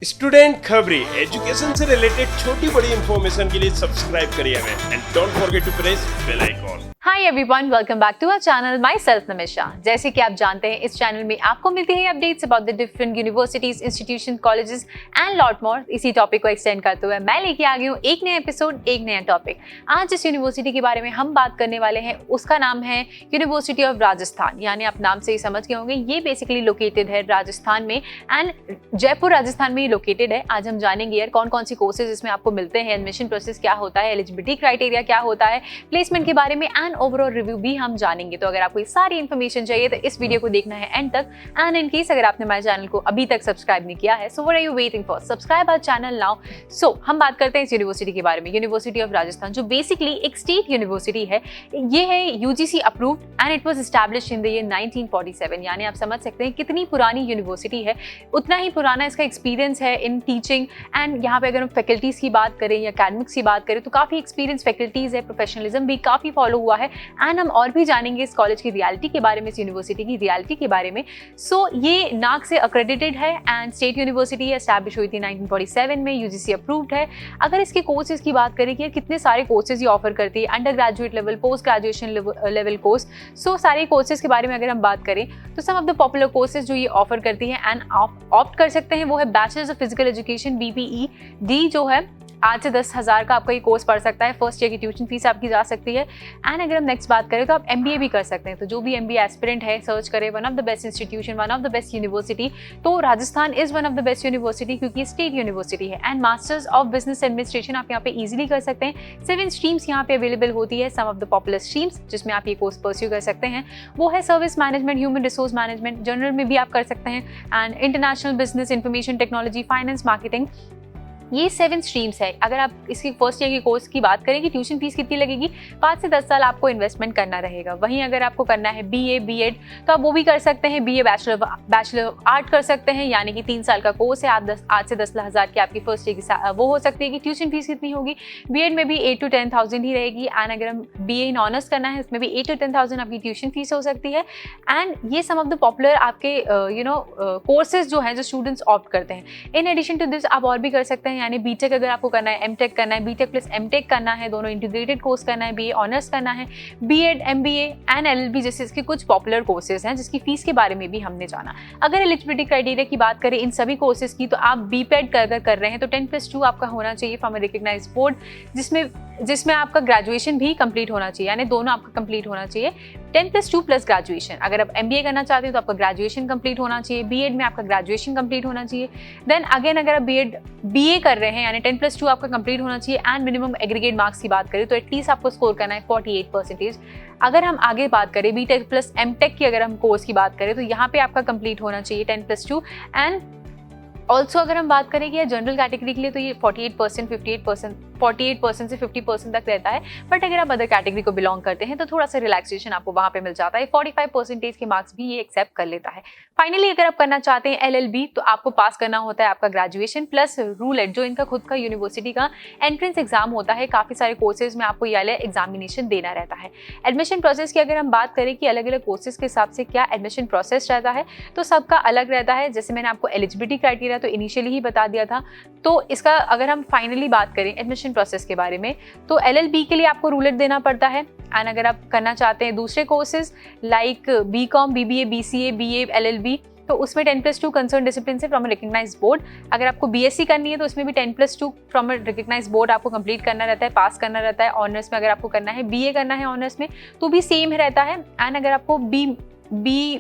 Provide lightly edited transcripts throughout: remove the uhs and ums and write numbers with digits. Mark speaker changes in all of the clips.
Speaker 1: Student खबरी education से related छोटी बड़ी इंफॉर्मेशन के लिए सब्सक्राइब करिए हमें and don't forget to press bell icon.
Speaker 2: Hi everyone, welcome back to our channel myself Namisha. जैसे कि आप जानते हैं, इस चैनल में आपको मिलती है updates about the different universities, institution, colleges and lot more. इसी टॉपिक को एक्सटेंड करते हुए मैं लेके आ गई हूँ एक नया एपिसोड, एक नया टॉपिक। आज जिस यूनिवर्सिटी के बारे में हम बात करने वाले हैं उसका नाम है यूनिवर्सिटी ऑफ राजस्थान। यानी आप नाम से ही समझ गए होंगे, ये बेसिकली लोकेटेड है राजस्थान में एंड जयपुर राजस्थान में ही लोकेटेड है। आज हम जानेंगे यार कौन कौन सी कोर्सेज इसमें आपको मिलते हैं, एडमिशन प्रोसेस क्या होता है, एलिजिबिलिटी क्राइटेरिया क्या होता है, प्लेसमेंट के बारे में एंड ओवरऑल रिव्यू भी हम जानेंगे। तो अगर आपको ये सारी इन्फॉर्मेशन चाहिए तो इस वीडियो को देखना है एंड तक। एंड इन केस अगर आपने हमारे चैनल को अभी तक सब्सक्राइब नहीं किया है, so what are you waiting for, subscribe our channel now. So हम बात करते हैं इस यूनिवर्सिटी के बारे में, यूनिवर्सिटी ऑफ राजस्थान, जो बेसिकली एक स्टेट यूनिवर्सिटी है। ये है UGC approved and it was established in the year 1947। यानी आप समझ सकते हैं कितनी पुरानी यूनिवर्सिटी है, उतना ही पुराना इसका एक्सपीरियंस है इन टीचिंग। एंड यहाँ पे अगर हम फैकल्टीज की बात करें या अकेडमिक्स की बात करें तो काफ़ी एक्सपीरियंस फैकल्टीज है, प्रोफेशनलिज्म भी काफ़ी फॉलो हुआ है। एंड हम और भी जानेंगे इस कॉलेज की रियलिटी के बारे में, इस यूनिवर्सिटी की रियलिटी के बारे में। सो ये नाक से अक्रेडिटेड है एंड स्टेट यूनिवर्सिटी है, एस्टैब्लिश हुई थी 1947 में, यूजीसी अप्रूव्ड है। अगर इसके कोर्सेज की बात करें कि कितने सारे कोर्सेज ये ऑफर करती है, undergraduate level, post graduation level course. So सारे कोर्सेज के बारे में अगर हम बात करें तो सम ऑफ द पॉपुलर कोर्सेज जो ये ऑफर करती है एंड आप ऑप्ट कर सकते हैं वो है bachelors of physical education BPE D, जो है 8 से 10,000 का आपका ये कोर्स पढ़ सकता है। फर्स्ट ईयर की ट्यूशन फीस आपकी जा सकती है। एंड अगर हम नेक्स्ट बात करें तो आप MBA भी कर सकते हैं। तो जो भी MBA एस्पिरेंट है, सर्च करें one of the best institution, one of the best university, तो Rajasthan is one of the best university क्योंकि स्टेट यूनिवर्सिटी है। And masters of business administration आप यहाँ पे इजीली कर सकते हैं। 7 स्ट्रीम्स यहाँ पे अवेलेबल होती है। सम ऑफ द पॉपुलर स्ट्रीम्स जिसमें आप ये कोर्स परस्यू कर सकते हैं वो है service management, human resource management, general में भी आप कर सकते हैं, and international business, information technology, finance, marketing. ये 7 स्ट्रीम्स है। अगर आप इसकी फर्स्ट ईयर के कोर्स की बात करें कि ट्यूशन फीस कितनी लगेगी, 5 से 10 साल आपको इन्वेस्टमेंट करना रहेगा। वहीं अगर आपको करना है BA B.Ed तो आप वो भी कर सकते हैं। BA बैचलर ऑफ आर्ट कर सकते हैं, यानी कि 3 साल का कोर्स है। 8 से 10,000 की आपकी फर्स्ट ईयर की वो हो सकती है कि ट्यूशन फीस कितनी होगी। B.Ed में भी 8 to 10,000 ही रहेगी। एंड अगर हम BA इन ऑनर्स करना है इसमें भी 8 to 10,000 आपकी ट्यूशन फीस हो सकती है। एंड ये सम ऑफ द पॉपुलर आपके कोर्सेज जो हैं जो स्टूडेंट्स ऑप्ट करते हैं। इन एडिशन टू दिस आप और भी कर सकते हैं, यानी बीटेक अगर आपको करना है, MTech करना है, बीटेक प्लस MTech करना है, दोनों इंटीग्रेटेड कोर्स करना है, BA ऑनर्स करना है, B.Ed MBA एंड LLB जैसे इसके कुछ पॉपुलर कोर्सेज हैं जिसकी फीस के बारे में भी हमने जाना। अगर एलिजिबिलिटी क्राइटेरिया की बात करें इन सभी कोर्सेज की, तो आप BPED अगर कर रहे हैं तो 10+2 आपका होना चाहिए फ्रॉम अ रिकग्नाइज्ड बोर्ड, जिसमें आपका ग्रेजुएशन भी कंप्लीट होना चाहिए, यानी दोनों आपका कंप्लीट होना चाहिए। 10+2 प्लस ग्रेजुएशन। अगर आप MBA करना चाहते हैं तो आपका ग्रेजुएशन कंप्लीट होना चाहिए, B.Ed में आपका ग्रेजुएशन कंप्लीट होना चाहिए। देन अगेन अगर आप BA कर रहे हैं यानी 10+2 आपका कंप्लीट होना चाहिए। एंड मिनिमम एग्रीगेट मार्क्स की बात करें तो एटलीस्ट आपको स्कोर करना है 48%। अगर हम आगे बात करें BTech प्लस MTech की, अगर हम कोर्स की बात करें तो यहाँ पे आपका कंप्लीट होना चाहिए 10+2। एंड ऑल्सो अगर हम बात करें कि जनरल कैटेगरी के लिए तो ये 48% से 50% तक रहता है। बट अगर आप अदर कैटेगरी को बिलोंग करते हैं तो थोड़ा सा रिलैक्सेशन आपको वहाँ पे मिल जाता है। 45% के मार्क्स भी ये एक्सेप्ट कर लेता है। फाइनली अगर आप करना चाहते हैं LLB तो आपको पास करना होता है आपका ग्रेजुएशन प्लस रूलेट, जो इनका खुद का यूनिवर्सिटी का एंट्रेंस एग्जाम होता है। काफ़ी सारे कोर्सेज में आपको ये एग्जामिनेशन देना रहता है। एडमिशन प्रोसेस की अगर हम बात करें कि अलग अलग कोर्सेज के हिसाब से क्या एडमिशन प्रोसेस रहता है, तो सबका अलग रहता है। जैसे मैंने आपको एलिजिबिलिटी क्राइटेरिया तो इनिशियली ही बता दिया था। तो इसका अगर हम फाइनली बात करें एडमिशन प्रोसेस के बारे में, तो LLB के लिए आपको रूलेट देना पड़ता है। एंड अगर आप करना चाहते हैं दूसरे courses like BCom, BBA, BCA, BA, LLB, तो उसमें 10+2 कंसर्न डिसिप्लिन से फ्रॉम अ रिकग्नाइज्ड बोर्ड। अगर आपको BSc करनी है तो उसमें भी 10+2 फ्रॉम अ रिकग्नाइज्ड बोर्ड आपको कंप्लीट करना रहता है, पास करना रहता है। ऑनर्स में अगर आपको करना है, BA करना है ऑनर्स में, तो भी सेम रहता है। एंड अगर आपको बी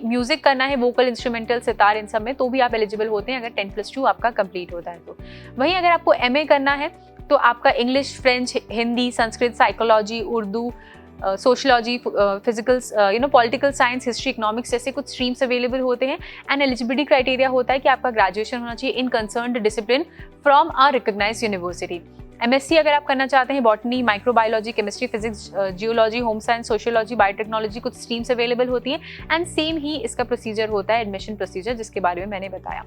Speaker 2: म्यूजिक करना है, वोकल, इंस्ट्रूमेंटल, सितार, इन सब में, तो भी आप एलिजिबल होते हैं अगर 10+2 आपका कंप्लीट होता है तो। वहीं अगर आपको MA करना है तो आपका English, French, Hindi, Sanskrit, psychology, Urdu, sociology, physicals, political science, history, economics जैसे कुछ स्ट्रीम्स अवेलेबल होते हैं। एंड एलिजिबिलिटी क्राइटेरिया होता है कि आपका ग्रेजुएशन होना चाहिए in concerned discipline from a recognised university. MSc अगर आप करना चाहते हैं, botany, microbiology, chemistry, physics, geology, home science, sociology, biotechnology, कुछ स्ट्रीम्स अवेलेबल होती है। एंड सेम ही इसका प्रोसीजर होता है, एडमिशन प्रोसीजर, जिसके बारे में मैंने बताया।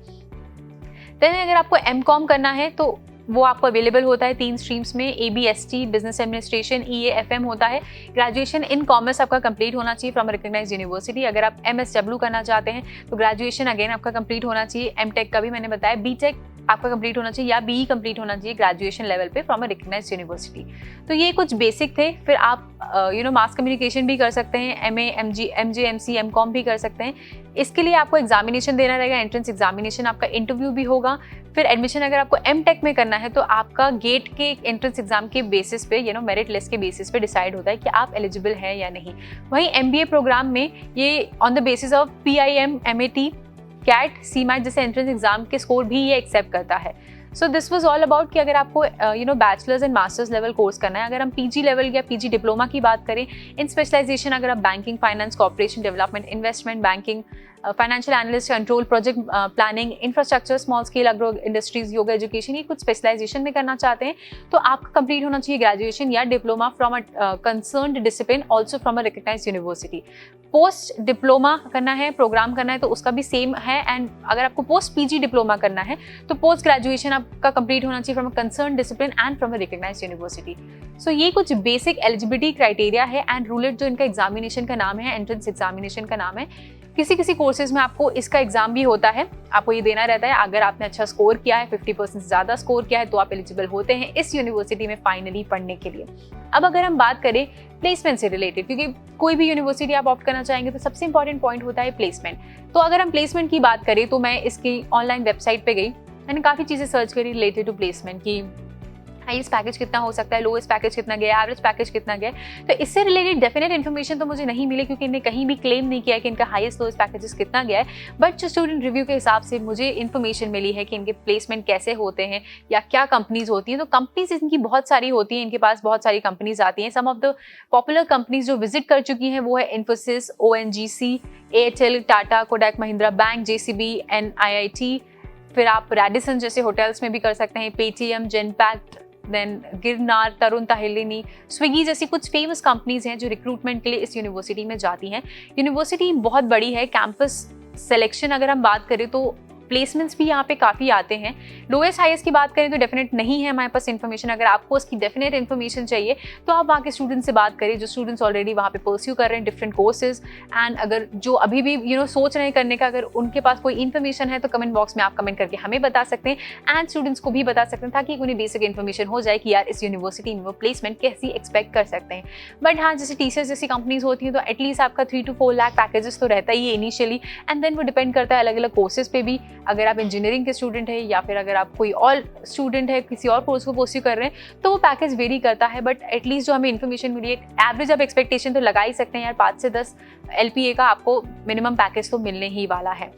Speaker 2: देन अगर आपको MCOM करना है तो वो आपको अवेलेबल होता है 3 स्ट्रीम्स में, ABST, बिजनेस एडमिनिस्ट्रेशन, EAFM होता है। ग्रेजुएशन इन कॉमर्स आपका कंप्लीट होना चाहिए फ्रॉम रिकग्नाइज्ड यूनिवर्सिटी। अगर आप MSW करना चाहते हैं तो ग्रेजुएशन अगेन आपका कंप्लीट होना चाहिए। MTech का भी मैंने बताया। BTech आपका कंप्लीट होना चाहिए या BE कंप्लीट होना चाहिए ग्रेजुएशन लेवल पे फ्रॉम अ रिकग्नाइज्ड यूनिवर्सिटी। तो ये कुछ बेसिक थे। फिर आप मास कम्युनिकेशन भी कर सकते हैं, MA, MG, MJ, MC, MCOM भी कर सकते हैं। इसके लिए आपको एग्जामिनेशन देना रहेगा, एंट्रेंस एग्जामिनेशन, आपका इंटरव्यू भी होगा। फिर एडमिशन अगर आपको MTech में करना है तो आपका गेट के एंट्रेंस एग्जाम के बेसिस पे मेरिट लिस्ट के बेसिस पे डिसाइड होता है कि आप एलिजिबल हैं या नहीं। वहीं MBA प्रोग्राम में ये on the basis of PIM, MAT, CAT, CMAT जैसे एंट्रेंस एग्जाम के स्कोर भी ये एक्सेप्ट करता है। So this was all about कि अगर आपको bachelors and masters level course करना है, अगर हम PG लेवल या PG डिप्लोमा की बात करें, इन स्पेशलाइजेशन अगर आप banking, finance, corporation development, investment banking, financial analyst, control, project planning, infrastructure, small scale agro industries, yoga education, ये कुछ स्पेशलाइजेशन में करना चाहते हैं तो आपका कंप्लीट होना चाहिए ग्रेजुएशन या diploma from a concerned discipline, also from a recognised university. Post diploma करना है, प्रोग्राम करना है तो उसका भी सेम है। एंड अगर आपको पोस्ट PG डिप्लोमा करना है तो पोस्ट ग्रेजुएशन आपका कंप्लीट होना चाहिए from a concerned discipline and from a recognised university. So ये कुछ बेसिक एलिजिबिलिटी क्राइटेरिया है। एंड रूलेट जो इनका एग्जामिनेशन का नाम है, एंट्रेंस एग्जामिनेशन का नाम है। किसी कोर्सेज में आपको इसका एग्जाम भी होता है, आपको ये देना रहता है। अगर आपने अच्छा स्कोर किया है, 50% से ज़्यादा स्कोर किया है तो आप एलिजिबल होते हैं इस यूनिवर्सिटी में फाइनली पढ़ने के लिए। अब अगर हम बात करें प्लेसमेंट से रिलेटेड, क्योंकि कोई भी यूनिवर्सिटी आप ऑप्ट करना चाहेंगे तो सबसे इंपॉर्टेंट पॉइंट होता है प्लेसमेंट। तो अगर हम प्लेसमेंट की बात करें तो मैं इसकी ऑनलाइन वेबसाइट पे गई, मैंने काफ़ी चीज़ें सर्च करी रिलेटेड टू प्लेसमेंट की हाईएस्ट पैकेज कितना हो सकता है, लोएस्ट पैकेज कितना गया, एवरेज पैकेज कितना गया। तो इससे रिलेटेड डेफिनेट इन्फॉर्मेशन तो मुझे नहीं मिली क्योंकि इन्हें कहीं भी क्लेम नहीं किया कि इनका हाईएस्ट लोएस्ट पैकेजेस कितना गया है। बट जो स्टूडेंट रिव्यू के हिसाब से मुझे इन्फॉर्मेशन मिली है कि इनके प्लेसमेंट कैसे होते हैं या क्या कंपनीज होती हैं। तो कंपनीज इनकी बहुत सारी होती हैं, इनके पास बहुत सारी कंपनीज आती हैं। सम ऑफ द पॉपुलर कंपनीज जो विजिट कर चुकी हैं वो है Infosys, ONGC, Airtel, Tata, Kodak Mahindra bank, JCB, NIIT। फिर आप रेडिसन जैसे होटल्स में भी कर सकते हैं, पेटीएम, जेनपैक्ट, देन गिरनार, तरुण तहलिनी, स्विगी जैसी कुछ फेमस कंपनीज हैं जो रिक्रूटमेंट के लिए इस यूनिवर्सिटी में जाती हैं। यूनिवर्सिटी बहुत बड़ी है। कैंपस सिलेक्शन अगर हम बात करें तो प्लेसमेंट्स भी यहाँ पे काफ़ी आते हैं। लोएस्ट हाईएस्ट की बात करें तो डेफिनेट नहीं है हमारे पास इन्फॉर्मेशन। अगर आपको उसकी डेफिनेट इन्फॉर्मेशन चाहिए तो आप वहाँ के स्टूडेंट्स से बात करें जो स्टूडेंट्स ऑलरेडी वहाँ पे परस्यू कर रहे हैं डिफरेंट कोर्सेज। एंड अगर जो अभी भी सोच रहे हैं करने का, अगर उनके पास कोई इन्फॉर्मेशन है तो कमेंट बॉक्स में आप कमेंट करके हमें बता सकते हैं एंड स्टूडेंट्स को भी बता सकते हैं ताकि उन्हें बेसिक इन्फॉर्मेशन हो जाए कि यार इस यूनिवर्सिटी में वो प्लेसमेंट कैसी एक्सपेक्ट कर सकते हैं। बट हाँ, जैसे टीचर्स जैसी कंपनीज होती हैं तो एटलीस्ट आपका 3 to 4 लाख पैकेजेस तो रहता ही है इनिशियली। एंड देन वो डिपेंड करता है अलग अलग कोर्सेज पे भी। अगर आप इंजीनियरिंग के स्टूडेंट है या फिर अगर आप कोई और स्टूडेंट है किसी और कोर्स को परस्यू कर रहे हैं तो वो पैकेज वेरी करता है। बट एटलीस्ट जो हमें इन्फॉर्मेशन मिली है, एवरेज आप एक्सपेक्टेशन तो लगा ही सकते हैं यार 5 से 10 LPA का आपको मिनिमम पैकेज तो मिलने ही वाला है।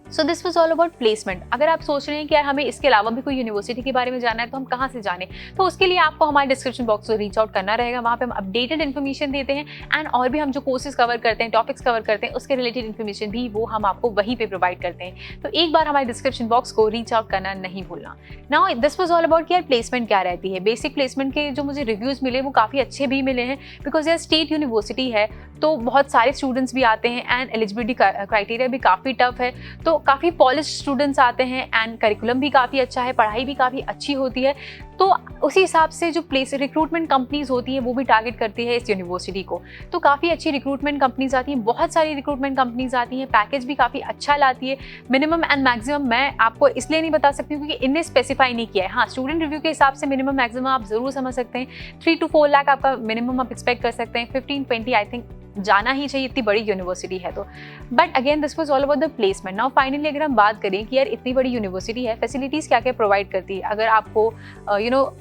Speaker 2: So this was all about placement. अगर आप सोच रहे हैं कि यार हमें इसके अलावा भी कोई यूनिवर्सिटी के बारे में जानना है तो हम कहाँ से जाने, तो उसके लिए आपको हमारे डिस्क्रिप्शन बॉक्स को रीच आउट करना रहेगा। वहाँ पे हम अपडेटेड इन्फॉर्मेशन देते हैं एंड और भी हम जो कोर्सेज कवर करते हैं, टॉपिक्स कवर करते हैं, उसके रिलेटेड इन्फॉर्मेशन भी वो हम आपको वहीं पे प्रोवाइड करते हैं। तो एक बार हमारे डिस्क्रिप्शन बॉक्स को रीच आउट करना नहीं भूलना। Now this was all about कि यार प्लेसमेंट क्या रहती है। बेसिक प्लेसमेंट के जो मुझे रिव्यूज़ मिले वो काफ़ी अच्छे भी मिले हैं बिकॉज यार स्टेट यूनिवर्सिटी है तो बहुत सारे स्टूडेंट्स भी आते हैं एंड एलिजिबिलिटी क्राइटेरिया भी काफ़ी टफ है। तो काफ़ी पॉलिश स्टूडेंट्स आते हैं एंड करिकुलम भी काफ़ी अच्छा है, पढ़ाई भी काफ़ी अच्छी होती है। तो उसी हिसाब से जो प्लेस रिक्रूटमेंट कंपनीज होती हैं वो भी टारगेट करती है इस यूनिवर्सिटी को। तो काफ़ी अच्छी रिक्रूटमेंट कंपनीज आती हैं, बहुत सारी रिक्रूटमेंट कंपनीज आती हैं, पैकेज भी काफ़ी अच्छा लाती है। मिनिमम एंड मैक्सिमम मैं आपको इसलिए नहीं बता सकती हूँ क्योंकि इनने स्पेसिफाई नहीं किया है। हाँ, स्टूडेंट रिव्यू के हिसाब से मिनिमम मैक्सिमम आप जरूर समझ सकते हैं। 3 to 4 लाख आपका मिनिमम आप एक्सपेक्ट कर सकते हैं। 15-20 आई थिंक जाना ही चाहिए, इतनी बड़ी यूनिवर्सिटी है तो। But again this was all about the placement. Now finally अगर हम बात करें कि यार इतनी बड़ी यूनिवर्सिटी है, फैसिलिटीज़ क्या क्या प्रोवाइड करती है, अगर आपको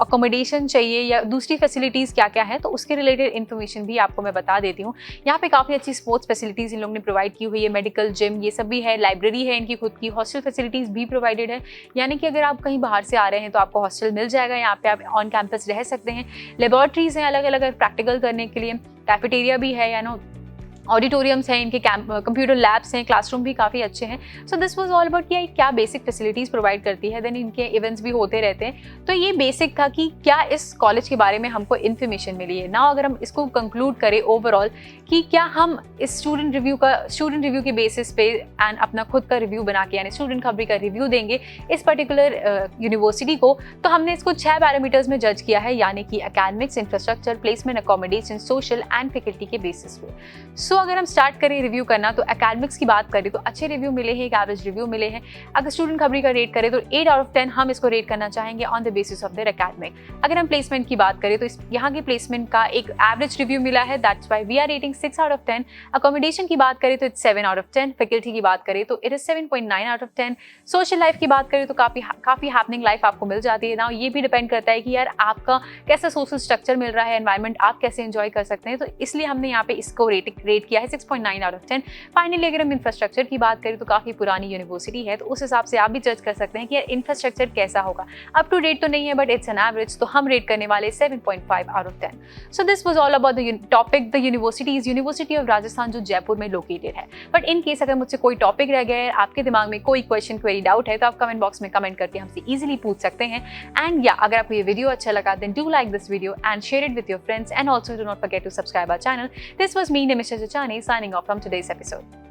Speaker 2: अकोमोडेशन चाहिए या दूसरी फैसिलिटीज़ क्या क्या है तो उसके रिलेटेड इन्फॉर्मेशन भी आपको मैं बता देती हूँ। यहाँ पे काफ़ी अच्छी स्पोर्ट्स फैसिलिटीज़ इन लोगों ने प्रोवाइड की हुई है, मेडिकल, जिम ये सब भी है, लाइब्रेरी है इनकी खुद की, हॉस्टल फैसिलिटीज़ भी प्रोवाइडेड है। यानी कि अगर आप कहीं बाहर से आ रहे हैं तो आपको हॉस्टल मिल जाएगा, यहाँ पे आप ऑन कैंपस रह सकते हैं। लेबॉर्ट्रीज़ हैं अलग अलग प्रैक्टिकल करने के लिए, कैफेटेरिया भी है ऑडिटोरियम्स हैं इनके, कंप्यूटर लैब्स हैं, क्लासरूम भी काफ़ी अच्छे हैं। So this was all about कि क्या बेसिक फैसिलिटीज़ प्रोवाइड करती है। देन इनके इवेंट्स भी होते रहते हैं। तो ये बेसिक था कि क्या इस कॉलेज के बारे में हमको इन्फॉर्मेशन मिली है। नाउ अगर हम इसको कंक्लूड करें ओवरऑल कि क्या हम इस स्टूडेंट रिव्यू के बेसिस पे एंड अपना खुद का रिव्यू बना के यानी स्टूडेंट खबरी का रिव्यू देंगे इस पर्टिकुलर यूनिवर्सिटी को, तो हमने इसको 6 पैरामीटर्स में जज किया है, यानी कि academics, infrastructure, placement, accommodation, social and faculty के बेसिस पे। सो अगर हम स्टार्ट करें रिव्यू करना, तो एकेडमिक्स की बात करें तो अच्छे रिव्यू मिले हैं, एक एवरेज रिव्यू मिले हैं। अगर स्टूडेंट खबरी का रेट करें तो 8 आउट ऑफ 10 हम इसको रेट करना चाहेंगे on the basis of their academic. अगर हम प्लेसमेंट की बात करें तो यहाँ की प्लेसमेंट का एक एवरेज रिव्यू मिला है, that's why we are rating 6 out of 10। Accommodation की बात करें तो इट्स 7 आउट ऑफ 10। फैकल्टी की बात करें तो it is 7.9 out of 10। Social life की बात करें तो काफी हैपनिंग लाइफ आपको मिल जाती है ना। ये भी डिपेंड करता है कि यार आपका कैसा सोशल स्ट्रक्चर मिल रहा है, एनवायरनमेंट आप कैसे एंजॉय कर सकते हैं, तो इसलिए हमने यहाँ पे इसको रेट किया है 6.9 आउट ऑफ 10। फाइनली अगर हम इंफ्रास्ट्रक्चर की बात करें तो काफी पुरानी यूनिवर्सिटी है, तो उस हिसाब से आप भी जज कर सकते हैं कि यार इंफ्रास्ट्रक्चर कैसा होगा। अप टू डेट तो नहीं है बट इट्स एन एवरेज, तो हम रेट करने वाले 7.5 out of 10। So this was all about the topic the university of Rajasthan, जो जयपुर में लोकेटेड है। बट इन केस अगर मुझसे कोई टॉपिक रह गया है, आपके दिमाग में कोई क्वेश्चन क्वेरी डाउट है, तो आप कमेंट बॉक्स में कमेंट करके हमसे इजीली पूछ सकते हैं। एंड या अगर आपको ये वीडियो अच्छा लगा then do like this video and share it with your friends, and also do not forget to subscribe our channel. This was me, Nimisha Jachani, signing off from today's episode.